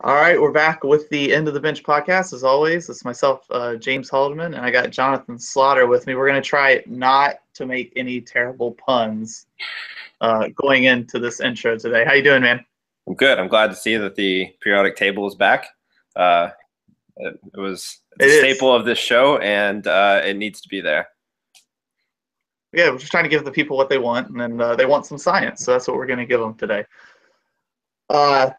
All right, we're back with the End of the Bench podcast. As always, it's myself, James Haldeman, and I got Jonathan Slotter with me. We're going to try not to make any terrible puns going into this intro today. How you doing, man? I'm good. I'm glad to see that the periodic table is back. It's a staple of this show, and it needs to be there. Yeah, we're just trying to give the people what they want, and then they want some science, so that's what we're going to give them today.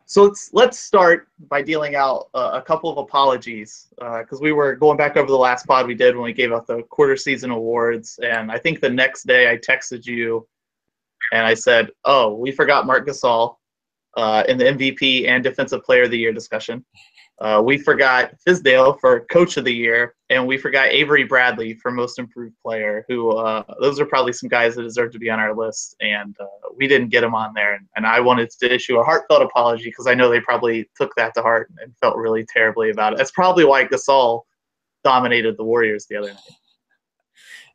So let's start by dealing out a couple of apologies because we were going back over the last pod we did when we gave out the quarter season awards, and I think the next day I texted you and I said, "Oh, we forgot Marc Gasol in the MVP and Defensive Player of the Year discussion. We forgot Fizdale for Coach of the Year, and we forgot Avery Bradley for Most Improved Player, who those are probably some guys that deserve to be on our list, and we didn't get them on there. And I wanted to issue a heartfelt apology because I know they probably took that to heart and felt really terribly about it. That's probably why Gasol dominated the Warriors the other night.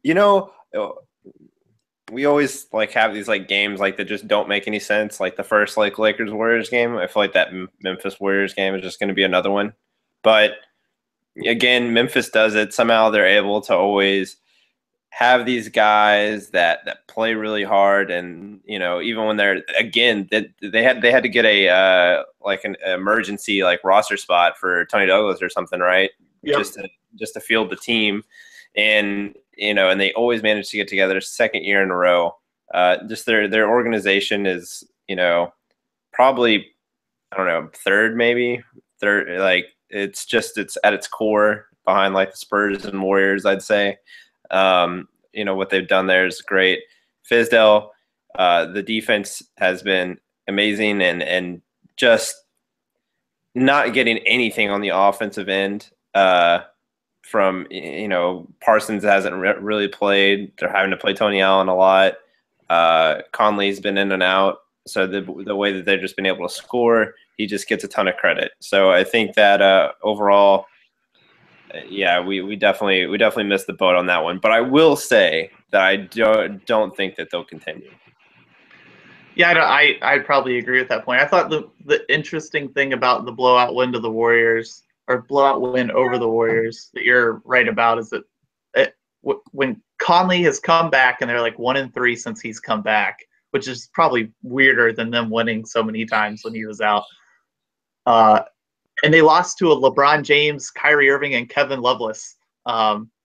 You know, we always have these games that just don't make any sense. Like the first Lakers Warriors game, I feel like that Memphis Warriors game is just going to be another one. But again, Memphis does it. Somehow they're able to always have these guys that play really hard, and even when they're they had to get an emergency roster spot for Tony Douglas or something, right? Yep. Just to field the team, and and they always manage to get together second year in a row. Just their organization is, probably, I don't know, third. It's at its core behind the Spurs and Warriors, I'd say. What they've done there is great. Fizdale, the defense has been amazing, and just not getting anything on the offensive end. From Parsons hasn't really played. They're having to play Tony Allen a lot. Conley's been in and out. So the way that they've just been able to score, he just gets a ton of credit. So I think that overall, we definitely missed the boat on that one. But I will say that I don't think that they'll continue. Yeah, I'd probably agree with that point. I thought the interesting thing about the blowout win to the Warriors, or blowout win over the Warriors, that you're right about, is that when Conley has come back and they're 1-3 since he's come back, which is probably weirder than them winning so many times when he was out. And they lost to a LeBron James, Kyrie Irving, and Kevin Loveless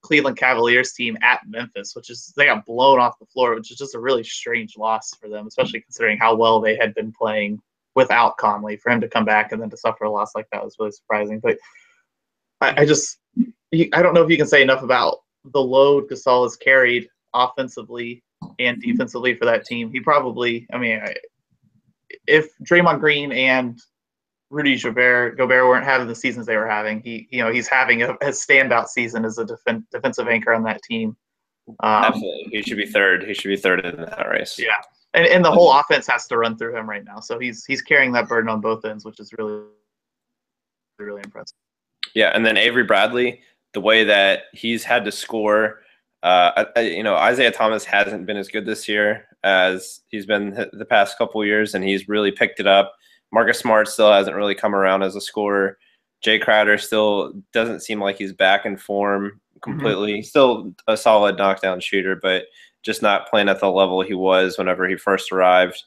Cleveland Cavaliers team at Memphis, they got blown off the floor, which is just a really strange loss for them, especially considering how well they had been playing without Conley. For him to come back and then to suffer a loss like that was really surprising. But I don't know if you can say enough about the load Gasol has carried offensively and defensively for that team. He probably, if Draymond Green and Rudy Gobert weren't having the seasons they were having, he's having a standout season as a defensive anchor on that team. Absolutely, he should be third. He should be third in that race. Yeah, and the whole offense has to run through him right now, so he's carrying that burden on both ends, which is really, really impressive. Yeah, and then Avery Bradley, the way that he's had to score, Isaiah Thomas hasn't been as good this year as he's been the past couple of years, and he's really picked it up. Marcus Smart still hasn't really come around as a scorer. Jay Crowder still doesn't seem like he's back in form completely. Mm-hmm. Still a solid knockdown shooter, but just not playing at the level he was whenever he first arrived.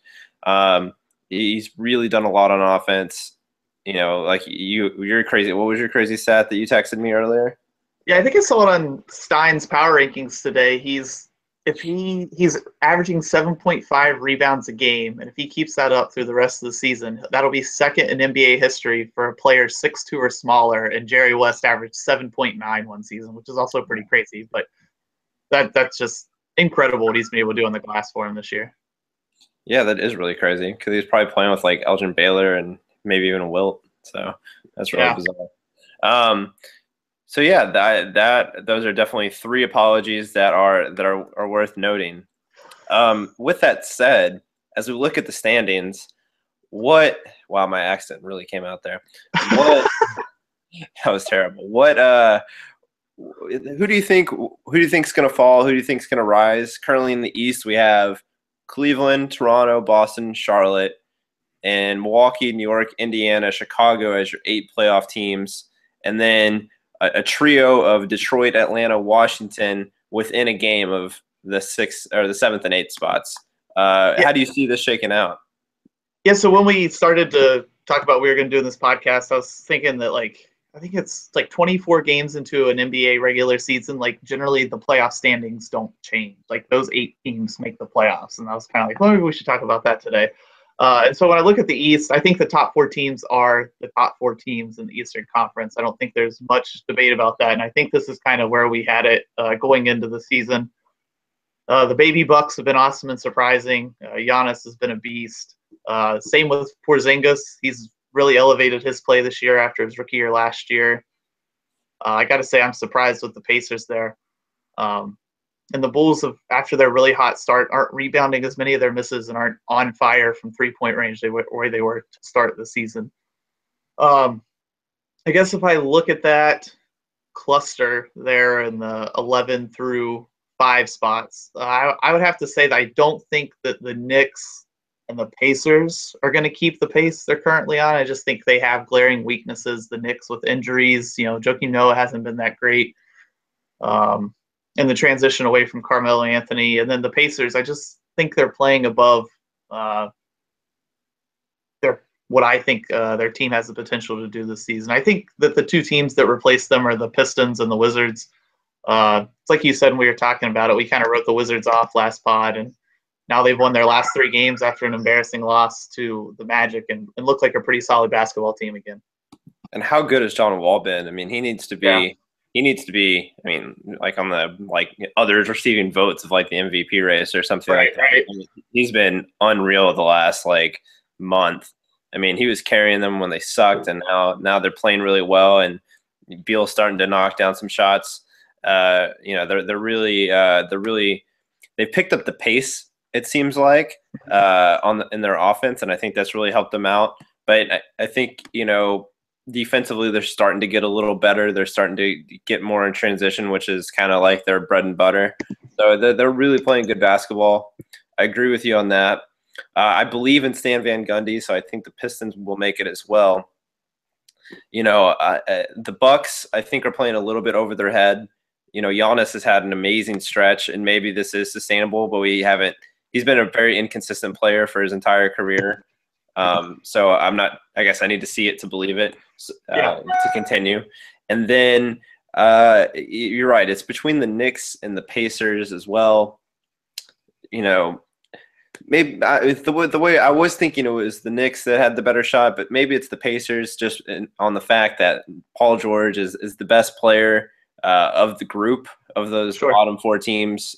He's really done a lot on offense. You're crazy. What was your crazy stat that you texted me earlier? Yeah, I think I saw it on Stein's power rankings today. He's averaging 7.5 rebounds a game, and if he keeps that up through the rest of the season, that'll be second in NBA history for a player 6'2" or smaller. And Jerry West averaged 7.9 one season, which is also pretty crazy. But that's just incredible what he's been able to do on the glass for him this year. Yeah, that is really crazy because he's probably playing with Elgin Baylor and maybe even Wilt. So that's really bizarre. So yeah, those are definitely three apologies that are worth noting. With that said, as we look at the standings, wow, my accent really came out there. That was terrible. Who do you think's going to fall? Who do you think's going to rise? Currently in the East, we have Cleveland, Toronto, Boston, Charlotte. and Milwaukee, New York, Indiana, Chicago as your 8 playoff teams, and then a trio of Detroit, Atlanta, Washington within a game of the 6th or the 7th and 8th spots. How do you see this shaking out? Yeah, so when we started to talk about what we were going to do in this podcast, I was thinking that I think it's 24 games into an NBA regular season. Generally the playoff standings don't change. Those 8 teams make the playoffs, and I was kind of like, well, maybe we should talk about that today. And so when I look at the East, I think the top 4 teams are the top 4 teams in the Eastern Conference. I don't think there's much debate about that, and I think this is kind of where we had it going into the season. The Baby Bucks have been awesome and surprising. Giannis has been a beast. Same with Porzingis. He's really elevated his play this year after his rookie year last year. I got to say, I'm surprised with the Pacers there. And the Bulls, after their really hot start, aren't rebounding as many of their misses and aren't on fire from three-point range the way they were to start the season. I guess if I look at that cluster there in the 11 through 5 spots, I would have to say that I don't think that the Knicks and the Pacers are going to keep the pace they're currently on. I just think they have glaring weaknesses. The Knicks with injuries, Joakim Noah hasn't been that great. And the transition away from Carmelo Anthony. And then the Pacers, I just think they're playing above what I think their team has the potential to do this season. I think that the 2 teams that replace them are the Pistons and the Wizards. It's like you said when we were talking about it, we kind of wrote the Wizards off last pod, and now they've won their last 3 games after an embarrassing loss to the Magic and look like a pretty solid basketball team again. And how good has John Wall been? I mean, he needs to be. Yeah. He needs to be. I mean, on the others receiving votes of the MVP race or something like that. Right. I mean, he's been unreal the last month. I mean, he was carrying them when they sucked, and now they're playing really well. And Beal's starting to knock down some shots. They're really they've picked up the pace. It seems like in their offense, and I think that's really helped them out. But I think defensively they're starting to get a little better. They're starting to get more in transition, which is kind of like their bread and butter. So they're really playing good basketball. I agree with you on that. I believe in Stan Van Gundy, so I think the Pistons will make it as well. The Bucks I think are playing a little bit over their head. Giannis has had an amazing stretch, and maybe this is sustainable, but he's been a very inconsistent player for his entire career. So I guess I need to see it to believe it to continue. And then you're right. It's between the Knicks and the Pacers as well. Maybe the way I was thinking it was the Knicks that had the better shot, but maybe it's the Pacers just on the fact that Paul George is the best player of the group of those bottom 4 teams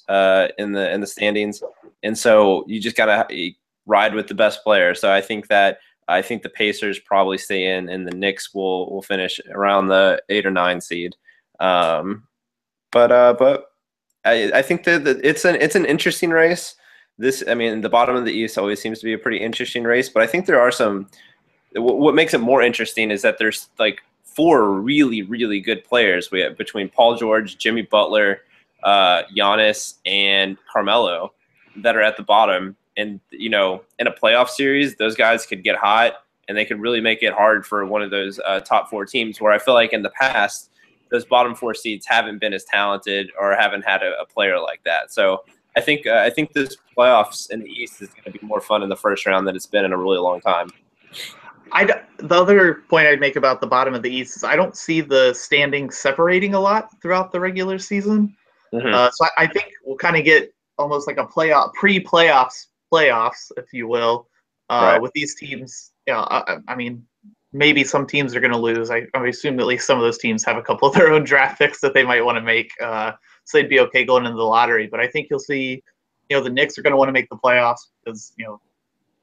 in the standings. And so you just got to ride with the best player. So I think the Pacers probably stay in, and the Knicks will finish around the 8 or 9 seed. But I think that it's an interesting race. The bottom of the East always seems to be a pretty interesting race. But I think there are what makes it more interesting is that there's 4 really, really good players. We have between Paul George, Jimmy Butler, Giannis, and Carmelo that are at the bottom. And, in a playoff series, those guys could get hot, and they could really make it hard for one of those top 4 teams, where I feel like in the past, those bottom 4 seeds haven't been as talented or haven't had a player like that. So I think this playoffs in the East is going to be more fun in the first round than it's been in a really long time. The other point I'd make about the bottom of the East is I don't see the standings separating a lot throughout the regular season. Mm-hmm. So I think we'll kind of get almost like a playoffs, if you will, with these teams. I mean, maybe some teams are going to lose. I assume at least some of those teams have a couple of their own draft picks that they might want to make, so they'd be okay going into the lottery. But I think you'll see, the Knicks are going to want to make the playoffs because,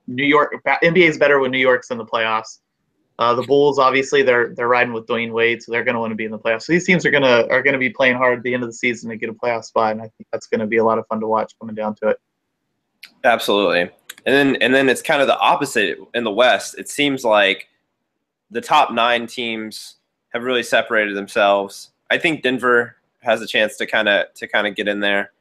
New York NBA is better when New York's in the playoffs. The Bulls, obviously, they're riding with Dwayne Wade, so they're going to want to be in the playoffs. So these teams are going to be playing hard at the end of the season to get a playoff spot, and I think that's going to be a lot of fun to watch coming down to it. Absolutely. And then it's kind of the opposite in the West. It seems like the top 9 teams have really separated themselves. I think Denver has a chance to kind of get in there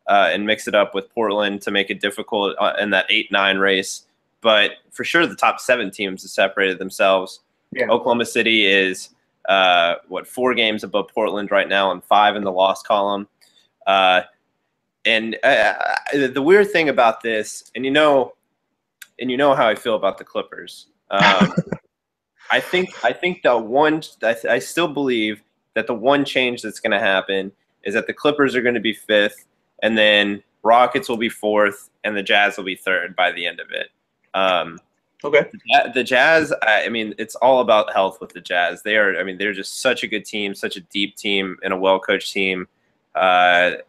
and mix it up with Portland to make it difficult in that 8-9 race. but for sure the top 7 teams have separated themselves. Yeah. Oklahoma City is 4 games above Portland right now and 5 in the loss column. And the weird thing about this, and you know how I feel about the Clippers. I think I still believe that the one change that's going to happen is that the Clippers are going to be 5th, and then Rockets will be 4th, and the Jazz will be 3rd by the end of it. Okay. The Jazz, I mean, it's all about health with the Jazz. They're just such a good team, such a deep team, and a well-coached team. And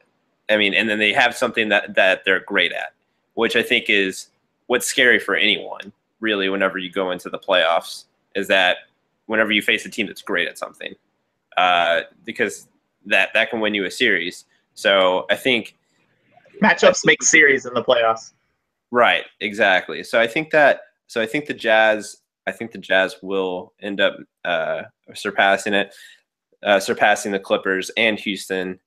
then they have something that they're great at, which I think is what's scary for anyone, really, whenever you go into the playoffs, is that whenever you face a team that's great at something, because that can win you a series. So I think matchups make series in the playoffs. Right, exactly. So I think the Jazz will end up surpassing the Clippers and Houston.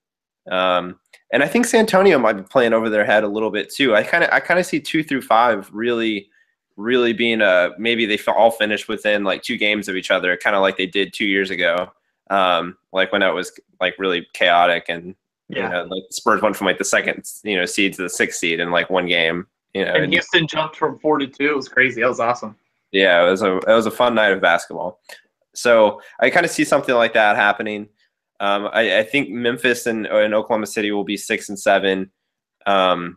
And I think San Antonio might be playing over their head a little bit too. I kind of see 2 through 5 really being maybe they all finish within like 2 games of each other, kind of like they did 2 years ago. Like when it was like really chaotic and like the Spurs went from like the 2nd seed to the 6th seed in like 1 game. And Houston jumped from 4 to 2. It was crazy. That was awesome. Yeah, it was a fun night of basketball. So I kind of see something like that happening. I think Memphis and Oklahoma City will be 6 and 7. And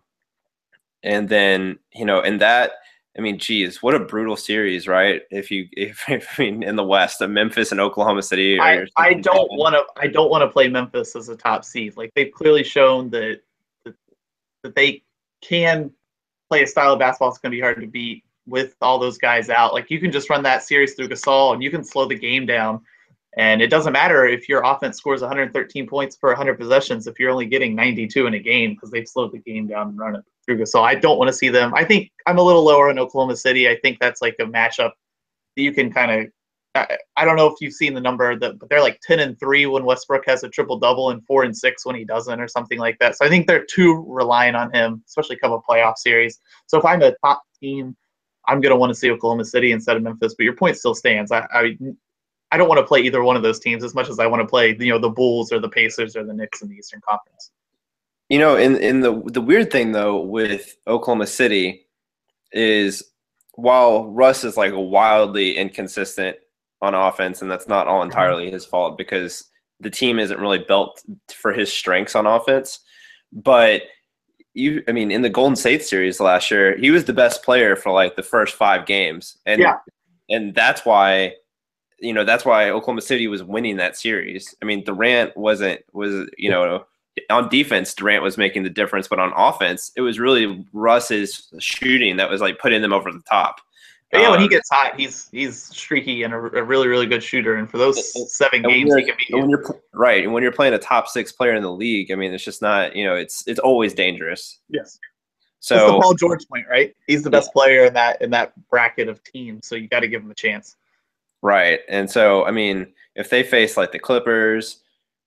then, in that, I mean, geez, what a brutal series, right? In the West, Memphis and Oklahoma City. I don't want to play Memphis as a top seed. Like they've clearly shown that they can play a style of basketball that's going to be hard to beat with all those guys out. Like you can just run that series through Gasol and you can slow the game down. And it doesn't matter if your offense scores 113 points per 100 possessions if you're only getting 92 in a game because they've slowed the game down and run it through Gasol. I don't want to see them. I think I'm a little lower in Oklahoma City. I think that's like a matchup that you can kind of – I don't know if you've seen the number, but they're like 10-3 when Westbrook has a triple-double and 4-6 when he doesn't or something like that. So I think they're too reliant on him, especially come a playoff series. So if I'm a top team, I'm going to want to see Oklahoma City instead of Memphis. But your point still stands. I don't want to play either one of those teams as much as I want to play, the Bulls or the Pacers or the Knicks in the Eastern Conference. In the weird thing though with Oklahoma City is while Russ is like wildly inconsistent on offense, and that's not all entirely his fault because the team isn't really built for his strengths on offense. But in the Golden State series last year, he was the best player for like the first 5 games, and that's why. That's why Oklahoma City was winning that series. I mean, Durant was on defense, Durant was making the difference, but on offense, it was really Russ's shooting that was like putting them over the top. Yeah, when he gets hot, he's streaky and a really, really good shooter. And for those 7 games, he can be when you're playing a top 6 player in the league. I mean, it's just not it's always dangerous. Yes. So that's the Paul George point, right? He's the best player in that bracket of teams, so you got to give him a chance. Right. And so, if they face like the Clippers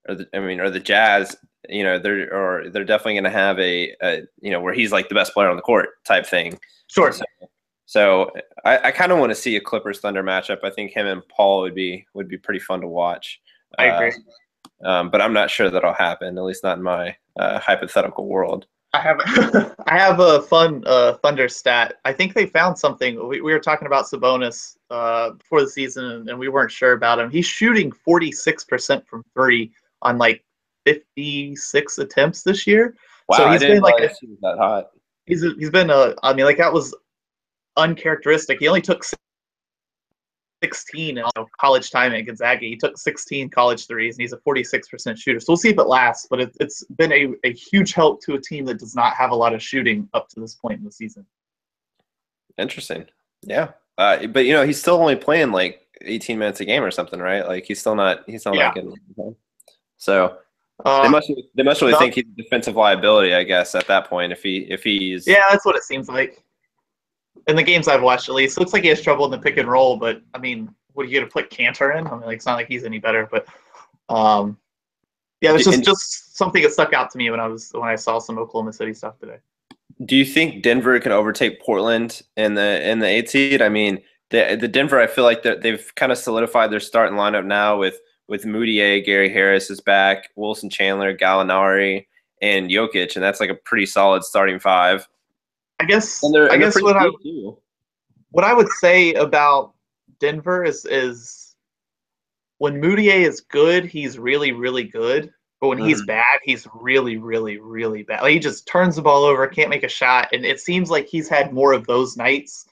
or the Jazz, they're definitely going to have a where he's like the best player on the court type thing. Sure. So I kind of want to see a Clippers Thunder matchup. I think him and Paul would be pretty fun to watch. I agree. But I'm not sure that'll happen, at least not in my hypothetical world. I have a fun Thunder stat. I think they found something. We were talking about Sabonis before the season, and we weren't sure about him. He's shooting 46% from 3 on like 56 attempts this year. Wow, so he's been like he was that hot. He's been that was uncharacteristic. He only took 16 in college time at Gonzaga. He took 16 college threes, and he's a 46% shooter. So we'll see if it lasts, but it's been a huge help to a team that does not have a lot of shooting up to this point in the season. Interesting. Yeah. But, he's still only playing like 18 minutes a game or something, right? Like he's still not getting – so they must really think he's a defensive liability, I guess, at that point if he's – Yeah, that's what it seems like. In the games I've watched, at least, it looks like he has trouble in the pick and roll. But what are you going to put Cantor in? It's not like he's any better. But it's just something that stuck out to me when I saw some Oklahoma City stuff today. Do you think Denver can overtake Portland in the 8th seed? I mean, the Denver, I feel like they've kind of solidified their starting lineup now with Moutier, Gary Harris is back, Wilson Chandler, Gallinari, and Jokic, and that's like a pretty solid starting five. I guess And they're I guess pretty deep too. what I would say about Denver is when Moutier is good, he's really, really good. But when he's Mm-hmm. bad, he's really, really, really bad. Like he just turns the ball over, can't make a shot, and it seems like he's had more of those nights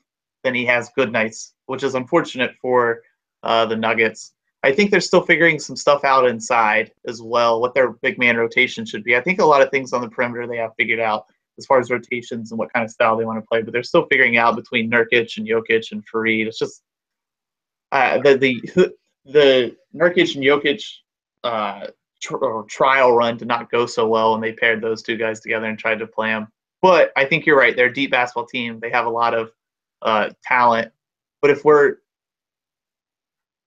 than he has good nights, which is unfortunate for the Nuggets. I think they're still figuring some stuff out inside as well, what their big man rotation should be. I think a lot of things on the perimeter they have figured out as far as rotations and what kind of style they want to play, but they're still figuring out between Nurkic and Jokic and Fareed. It's just the Nurkic and Jokic trial run did not go so well, and they paired those two guys together and tried to play them. But I think you're right. They're a deep basketball team. They have a lot of talent. But if we're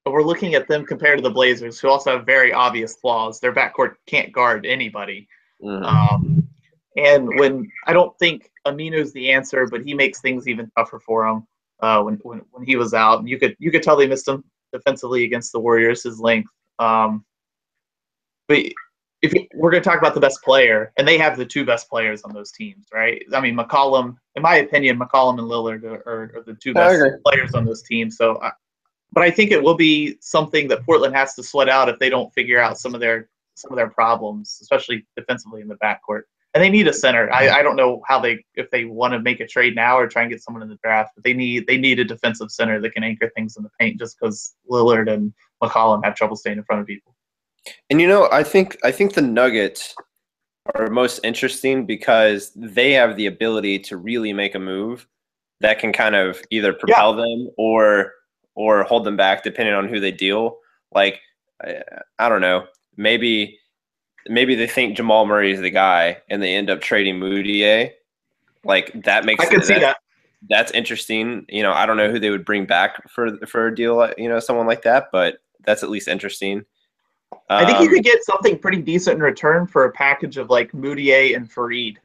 looking at them compared to the Blazers, who also have very obvious flaws, their backcourt can't guard anybody. Mm-hmm. And when I don't think Aminu's the answer, but he makes things even tougher for them when he was out. And you could tell they missed him defensively against the Warriors, his length. But we're going to talk about the best player, and they have the two best players on those teams, right? I mean, McCollum, in my opinion, McCollum and Lillard are the two best players on those teams. So, but I think it will be something that Portland has to sweat out if they don't figure out some of their problems, especially defensively in the backcourt. And they need a center. I don't know if they want to make a trade now or try and get someone in the draft, but they need a defensive center that can anchor things in the paint just because Lillard and McCollum have trouble staying in front of people. And I think the Nuggets are most interesting because they have the ability to really make a move that can kind of either propel them or hold them back depending on who they deal. Like I don't know, maybe they think Jamal Murray is the guy and they end up trading Moutier. Like that makes I could see that. That's interesting. I don't know who they would bring back for a deal, someone like that, but that's at least interesting. I think you could get something pretty decent in return for a package of like Moutier and Fareed.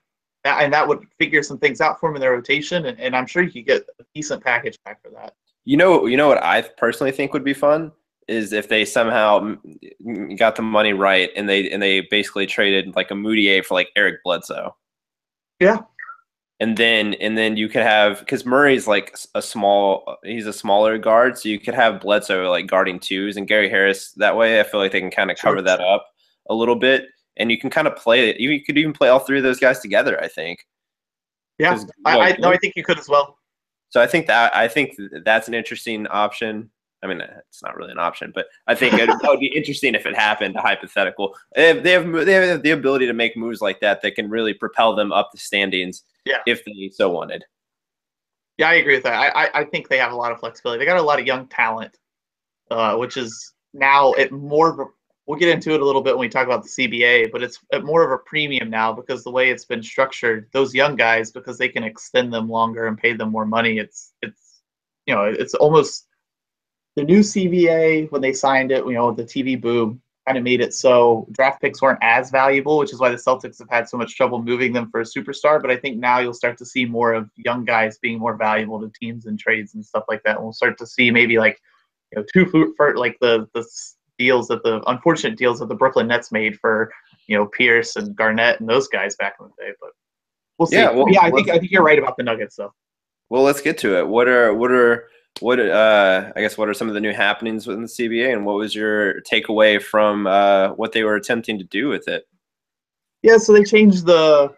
And that would figure some things out for them in their rotation, and I'm sure you could get a decent package back for that. You know what I personally think would be fun is if they somehow got the money right and they basically traded like a Moutier for like Eric Bledsoe. Yeah. And then you could have, because Murray's like he's a smaller guard, so you could have Bledsoe like guarding twos and Gary Harris that way. I feel like they can kind of cover that up a little bit, and you can kind of play it. You could even play all three of those guys together, I think. Yeah, I think you could as well. So I think that's an interesting option. I mean, it's not really an option, but I think that would be interesting if it happened, a hypothetical. They have the ability to make moves like that can really propel them up the standings if they so wanted. Yeah, I agree with that. I think they have a lot of flexibility. They got a lot of young talent, which is now we'll get into it a little bit when we talk about the CBA, but it's at more of a premium now because the way it's been structured, those young guys, because they can extend them longer and pay them more money, it's almost the new CBA when they signed it, the TV boom kind of made it so draft picks weren't as valuable, which is why the Celtics have had so much trouble moving them for a superstar. But I think now you'll start to see more of young guys being more valuable to teams and trades and stuff like that. And we'll start to see maybe like, two for like the unfortunate deals that the Brooklyn Nets made for, Pierce and Garnett and those guys back in the day. But we'll see. I think you're right about the Nuggets though. Well, let's get to it. What are some of the new happenings within the CBA, and what was your takeaway from what they were attempting to do with it? Yeah, so they changed the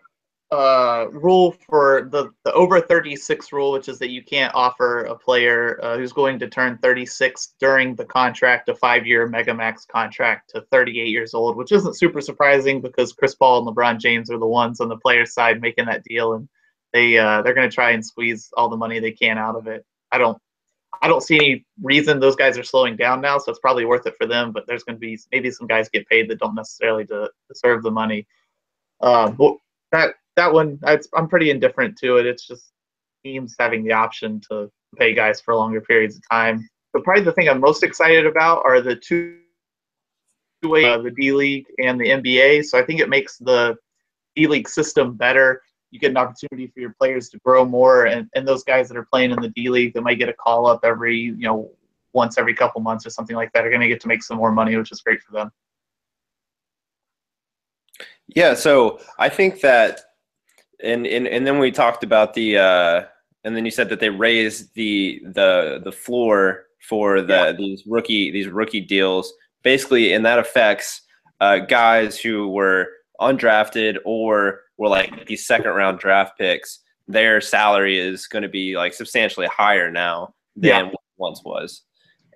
rule for the over 36 rule, which is that you can't offer a player who's going to turn 36 during the contract a 5-year mega max contract to 38 years old, which isn't super surprising because Chris Paul and LeBron James are the ones on the players' side making that deal, and they're going to try and squeeze all the money they can out of it. I don't see any reason those guys are slowing down now, so it's probably worth it for them. But there's going to be maybe some guys get paid that don't necessarily deserve the money. But that one, I'm pretty indifferent to it. It's just teams having the option to pay guys for longer periods of time. But probably the thing I'm most excited about are the two-way, the D League and the NBA. So I think it makes the D League system better you get an opportunity for your players to grow more, and those guys that are playing in the D League that might get a call up every, once every couple months or something like that are going to get to make some more money, which is great for them. Yeah, so I think that, and then we talked about the, and then you said that they raised the floor for these rookie deals, basically, and that affects guys who were undrafted or were like these second round draft picks. Their salary is going to be like substantially higher now than what it once was.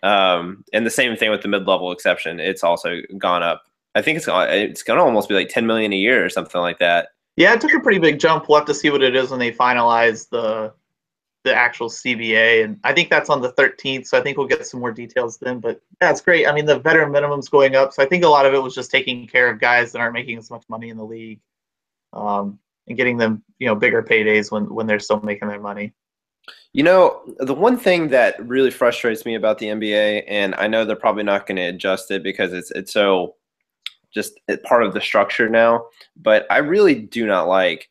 And the same thing with the mid-level exception. It's also gone up. I think it's going to almost be like $10 million a year or something like that. Yeah, it took a pretty big jump. We'll have to see what it is when they finalize the actual CBA, and I think that's on the 13th, so I think we'll get some more details then. But that's great. I mean, the veteran minimum's going up, so I think a lot of it was just taking care of guys that aren't making as much money in the league, and getting them, bigger paydays when they're still making their money. The one thing that really frustrates me about the NBA, and I know they're probably not going to adjust it because it's so just part of the structure now, but I really do not like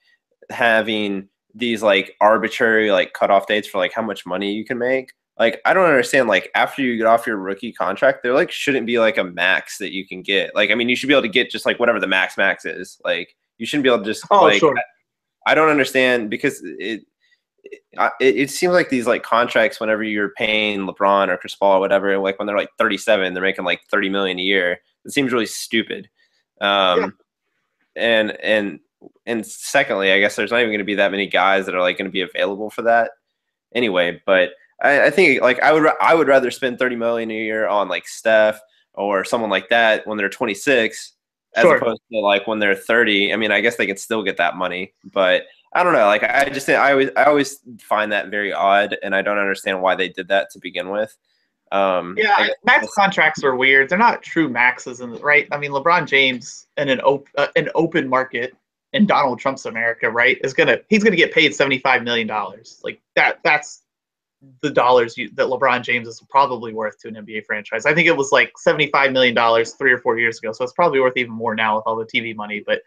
having these like arbitrary like cutoff dates for like how much money you can make. Like, I don't understand, like, after you get off your rookie contract, there like shouldn't be like a max that you can get. Like, I mean, you should be able to get just like whatever the max is. Like, you shouldn't be able to just Sure. I don't understand, because it seems like these like contracts, whenever you're paying LeBron or Chris Paul or whatever, like when they're like 37, they're making like $30 million a year. It seems really stupid. And secondly, I guess there's not even going to be that many guys that are like going to be available for that anyway. But I think like I would rather spend $30 million a year on like Steph or someone like that when they're 26, as opposed to like when they're 30. I mean, I guess they can still get that money, but I don't know. Like, I just think I always find that very odd, and I don't understand why they did that to begin with. Max contracts are weird. They're not true maxes, right? I mean, LeBron James in an open market in Donald Trump's America, right, he's gonna get paid $75 million. Like that's the dollars that LeBron James is probably worth to an NBA franchise. I think it was like $75 million 3 or 4 years ago, so it's probably worth even more now with all the TV money. But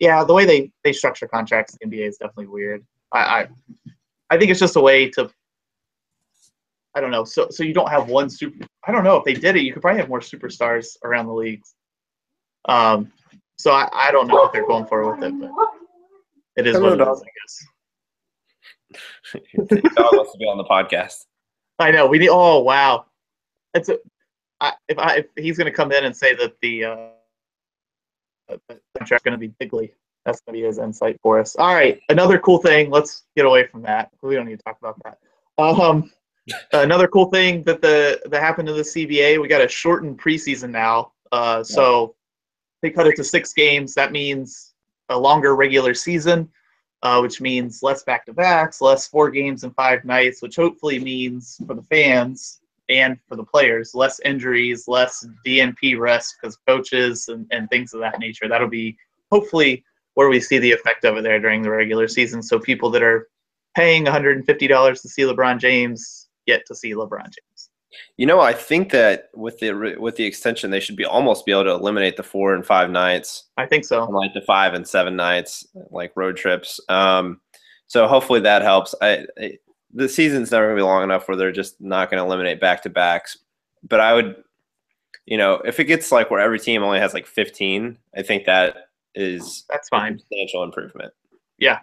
yeah, the way they structure contracts in the NBA is definitely weird. I think it's just a way to, I don't know. So you don't have one super. I don't know if they did it. You could probably have more superstars around the leagues. So I don't know what they're going for with it, but it is what it is, I guess. Your dog wants to be on the podcast. I know. We need. Oh wow, if he's going to come in and say that the contract's going to be bigly, that's going to be his insight for us. All right, another cool thing. Let's get away from that. We don't need to talk about that. Another cool thing that happened to the CBA, we got a shortened preseason now. So they cut it to 6 games. That means a longer regular season, which means less back-to-backs, less 4 games in 5 nights, which hopefully means for the fans and for the players, less injuries, less DNP risk because coaches and things of that nature. That'll be hopefully where we see the effect over there during the regular season. So people that are paying $150 to see LeBron James get to see LeBron James. I think that with the extension, they should almost be able to eliminate the 4 and 5 nights. I think so. And like the 5 and 7 nights, like road trips. So hopefully that helps. The season's never going to be long enough where they're just not going to eliminate back-to-backs. But I would, if it gets like where every team only has like 15, I think that's fine. A substantial improvement. Yeah.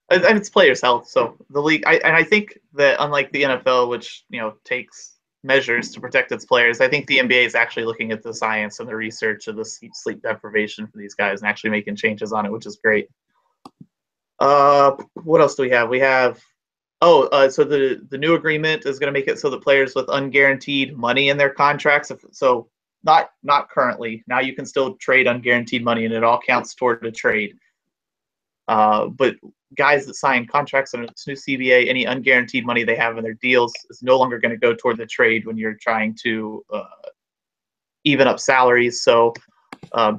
And it's players' health. So the league, I think that unlike the NFL, which takes measures to protect its players, I think the NBA is actually looking at the science and the research of the sleep deprivation for these guys and actually making changes on it, which is great. What else do we have? We have so the new agreement is going to make it so that players with unguaranteed money in their contracts. So not currently. Now you can still trade unguaranteed money, and it all counts toward a trade. But guys that sign contracts under this new CBA, any unguaranteed money they have in their deals is no longer going to go toward the trade when you're trying to even up salaries. So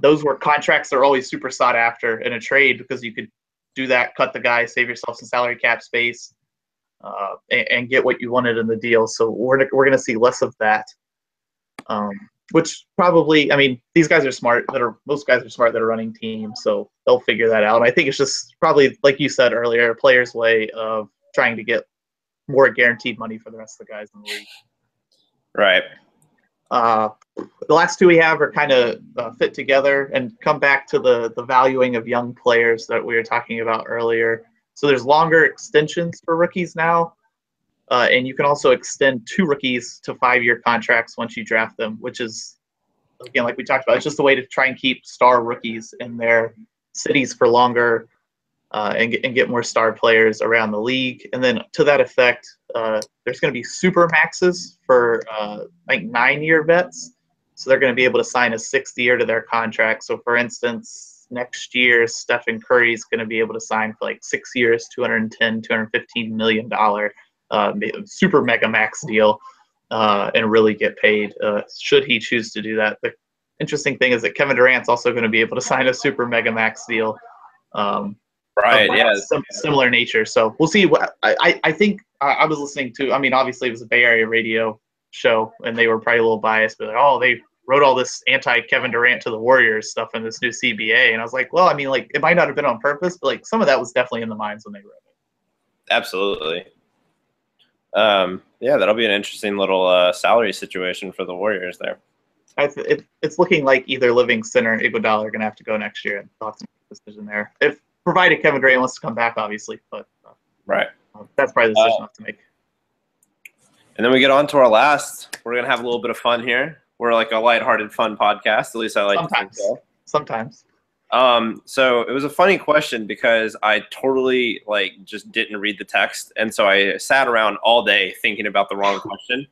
those were contracts that are always super sought after in a trade because you could do that, cut the guy, save yourself some salary cap space, and get what you wanted in the deal. So we're going to see less of that. which probably, I mean, these guys are smart. Most guys are smart that are running teams, so they'll figure that out. And I think it's just probably, like you said earlier, a player's way of trying to get more guaranteed money for the rest of the guys in the league. Right. The last two we have are kind of fit together and come back to the valuing of young players that we were talking about earlier. So there's longer extensions for rookies now, and you can also extend 2 rookies to 5-year contracts once you draft them, which is, again, like we talked about, it's just a way to try and keep star rookies in their cities for longer and get more star players around the league. And then to that effect, there's going to be super maxes for like 9-year vets. So they're going to be able to sign a 6th year to their contract. So for instance, next year, Stephen Curry is going to be able to sign for like 6 years, $215 million super mega max deal and really get paid should he choose to do that. The interesting thing is that Kevin Durant's also going to be able to sign a super mega max deal. Right. Yeah. Similar nature. So we'll see. I think I was listening to, I mean, obviously it was a Bay Area radio show and they were probably a little biased, but like, oh, they wrote all this anti-Kevin Durant to the Warriors stuff in this new CBA. And I was like, well, I mean, like, it might not have been on purpose, but like some of that was definitely in the minds when they wrote it. Absolutely. Yeah, that'll be an interesting little salary situation for the Warriors there. It's looking like either Livingston or Iguodala are going to have to go next year, and thoughts and decision there. If provided Kevin Durant wants to come back, obviously, but right, that's probably the decision to make. And then we get on to our last. We're gonna have a little bit of fun here. We're like a lighthearted, fun podcast. At least I like sometimes. To think so. Sometimes. So it was a funny question because I totally just didn't read the text, and so I sat around all day thinking about the wrong question,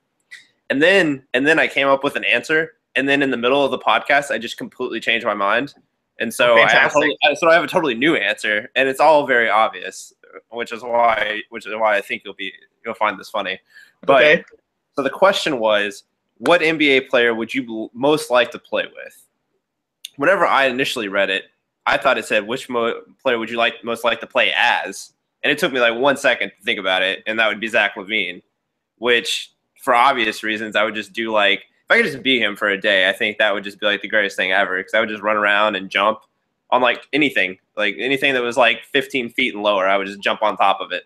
and then I came up with an answer, and then in the middle of the podcast I just completely changed my mind, and so I have a totally new answer, and it's all very obvious, which is why I think you'll find this funny. But okay. So the question was, what NBA player would you most like to play with? Whenever I initially read it, I thought it said, which player would you most like to play as? And it took me like 1 second to think about it, and that would be Zach LaVine, which for obvious reasons I would just do if I could just be him for a day, I think that would just be the greatest thing ever because I would just run around and jump on anything that was 15 feet and lower. I would just jump on top of it.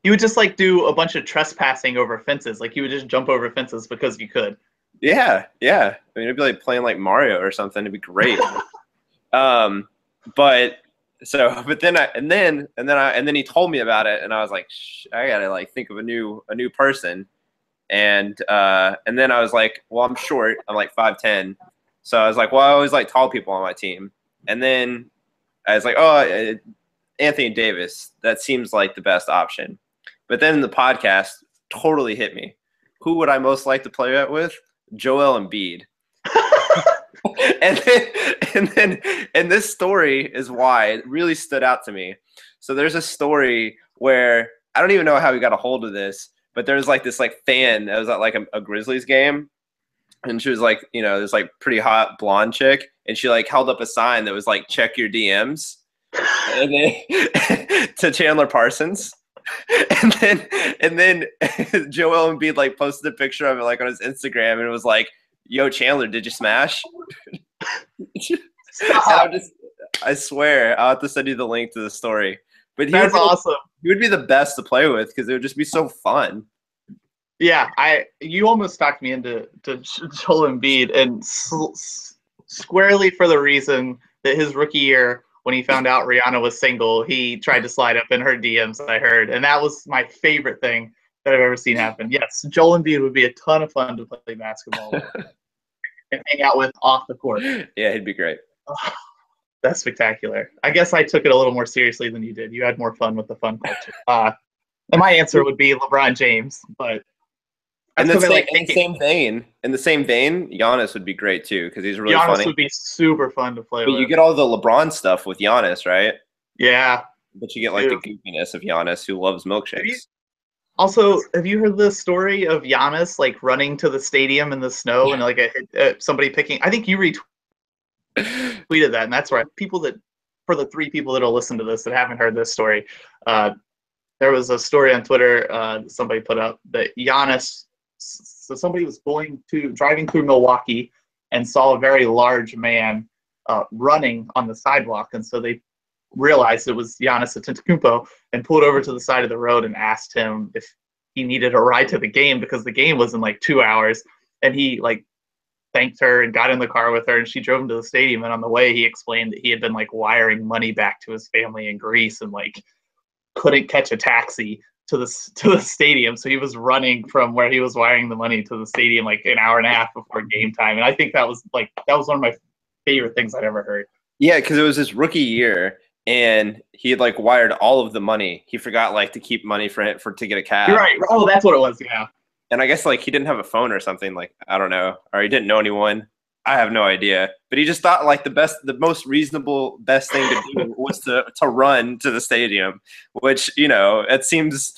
You would just do a bunch of trespassing over fences. You would just jump over fences because you could. Yeah. I mean, it'd be like playing Mario or something. It'd be great. But then he told me about it, and I was like, I gotta think of a new person. And then I was like, well, I'm short. I'm 5'10". So I was like, well, I always tall people on my team. And then I was like, oh, Anthony Davis. That seems like the best option. But then the podcast totally hit me. Who would I most like to play with? Joel Embiid. and this story is why it really stood out to me. So there's a story where I don't even know how we got a hold of this, but there's this fan that was at a Grizzlies game, and she was this pretty hot blonde chick, and she held up a sign that was check your DMs, and then to Chandler Parsons. And then Joel Embiid posted a picture of it on his Instagram, and it was yo, Chandler, did you smash? I swear I'll have to send you the link to the story. But that's awesome. He would be the best to play with because it would just be so fun. Yeah, you almost talked me into Joel Embiid, and squarely for the reason that his rookie year, when he found out Rihanna was single, he tried to slide up in her DMs, I heard. And that was my favorite thing that I've ever seen happen. Yes, Joel Embiid would be a ton of fun to play basketball with and hang out with off the court. Yeah, he'd be great. Oh, that's spectacular. I guess I took it a little more seriously than you did. You had more fun with the fun culture. And my answer would be LeBron James, but in the same vein, Giannis would be great too because he's really funny. Giannis would be super fun to play with. But you get all the LeBron stuff with Giannis, right? Yeah. But you get the goofiness of Giannis, who loves milkshakes. Have you heard the story of Giannis running to the stadium in the snow and somebody picking? I think you retweeted that, and that's right. For the 3 people that'll listen to this that haven't heard this story, there was a story on Twitter somebody put up that Giannis. So somebody was driving through Milwaukee, and saw a very large man running on the sidewalk, and so they realized it was Giannis Antetokounmpo and pulled over to the side of the road and asked him if he needed a ride to the game because the game was in like 2 hours, and he like thanked her and got in the car with her, and she drove him to the stadium. And on the way, he explained that he had been like wiring money back to his family in Greece and like couldn't catch a taxi to the stadium, so he was running from where he was wiring the money to the stadium like an hour and a half before game time. And I think that was one of my favorite things I'd ever heard. Yeah, because it was his rookie year, and he had like wired all of the money. He forgot like to keep money for to get a cab. You're right. Oh, that's what it was. Yeah. And I guess like he didn't have a phone or something, like I don't know, or he didn't know anyone. I have no idea, but he just thought like the most reasonable, best thing to do was to run to the stadium, which, you know, it seems,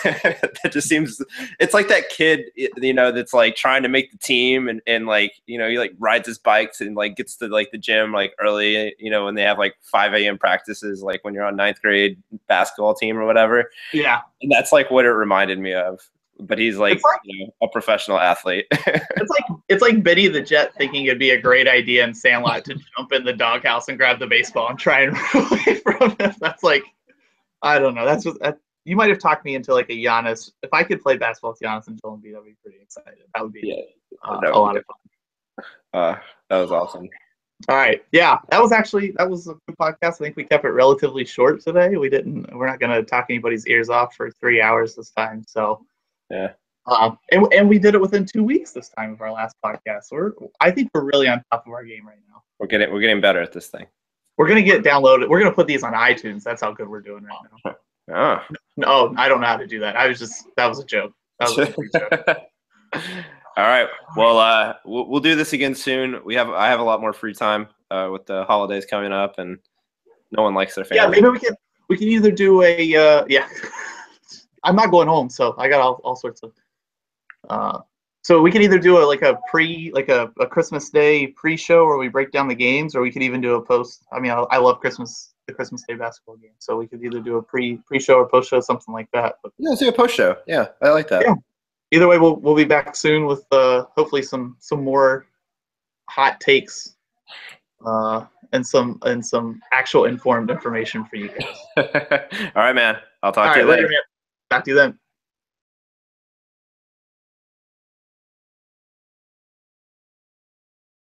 it just seems, it's like that kid, you know, that's like trying to make the team and like, you know, he like rides his bikes and like gets to like the gym like early, you know, when they have like 5 a.m. practices, like when you're on 9th grade basketball team or whatever. Yeah. And that's like what it reminded me of. But he's like, you know, a professional athlete. it's like Benny the Jet thinking it'd be a great idea in Sandlot to jump in the doghouse and grab the baseball and try and run away from him. That's like, I don't know. That's what you might have talked me into like a Giannis. If I could play basketball with Giannis and Joel Embiid, I'd be pretty excited. That would be a lot of fun. That was awesome. All right. Yeah, that was a good podcast. I think we kept it relatively short today. We're not going to talk anybody's ears off for 3 hours this time. So. Yeah. And we did it within 2 weeks this time of our last podcast. I think we're really on top of our game right now. We're getting better at this thing. We're gonna get downloaded. We're gonna put these on iTunes. That's how good we're doing right now. Oh. No, I don't know how to do that. That was a joke. That was a complete joke. All right. Well, we'll do this again soon. I have a lot more free time with the holidays coming up, and no one likes their family. Yeah, maybe we can either do a yeah. I'm not going home, so I got all sorts of. So we can either do a Christmas Day pre-show where we break down the games, or we could even do a post. I mean, I love the Christmas Day basketball game, so we could either do a pre-show or post-show, something like that. But, yeah, let's do a post-show. Yeah, I like that. Yeah. Either way, we'll be back soon with hopefully some more hot takes and some actual informed information for you guys. All right, man. I'll talk to you later. Man. Talk to you then.